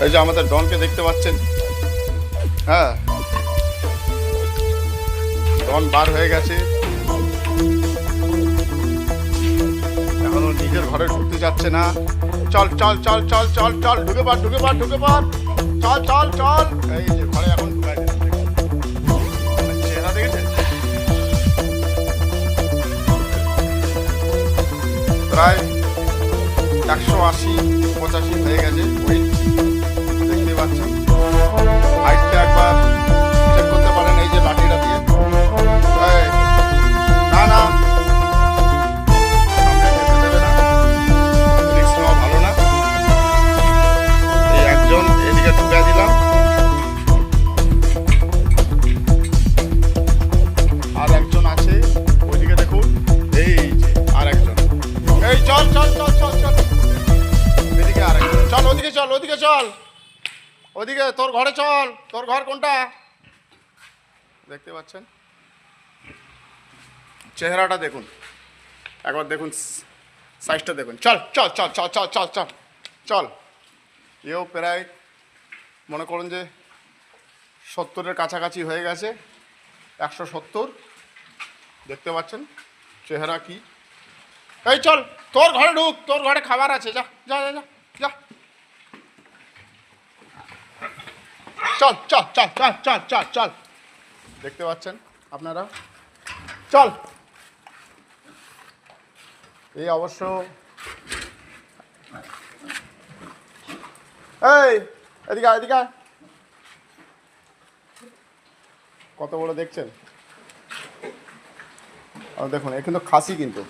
এই যে আমাদের ডনকে দেখতে পাচ্ছেন, হ্যাঁ ডন বার হয়ে গেছে, এখনো নিজের ঘরে ঢুকতে যাচ্ছে না। চল চল চল চল চল চল, ঢুকে পার ঢুকে পার ঢুকে পার, চল চল চল। এই যে ঘরে এখন ঢুকাই দিচ্ছে, চেহারা দেখেছেন? প্রায় 180-85 হয়ে গেছে ওয়েট, দেখতে পাচ্ছেন। হাইটটা একবার চেক করতে পারেন এই যে লাঠিটা দিয়ে। না না, সামনে যেতে দেবে না, রিস্ক নেওয়া ভালো না। এই একজন এদিকে ঢুকাই দিলাম, আর একজন আছে ওইদিকে দেখুন, এই যে আর একজন। এই চল চল চল চল চল, এদিকে আর একজন, চল ওদিকে চল, ওদিকে চল, ওদিকে তোর ঘরে চল। তোর ঘর কোনটা দেখতে পাচ্ছেন? চেহারাটা দেখুন একবার, দেখুন সাইজটা দেখুন। চল চল চল চল চল চল চল চল। এও প্রায় মনে করুন যে 70-এর কাছাকাছি হয়ে গেছে, 170 দেখতে পাচ্ছেন চেহারা কি। এই চল তোর ঘরে ঢুক, তোর ঘরে খাবার আছে, যা যা যা যা যা, চল চল চল চল চল চল চল, দেখতে পাচ্ছেন আপনারা, চল। এই অবশ্য এই এদিকে এদিকে, কত বড় দেখছেন? দেখুন এ কিন্তু খাসি, কিন্তু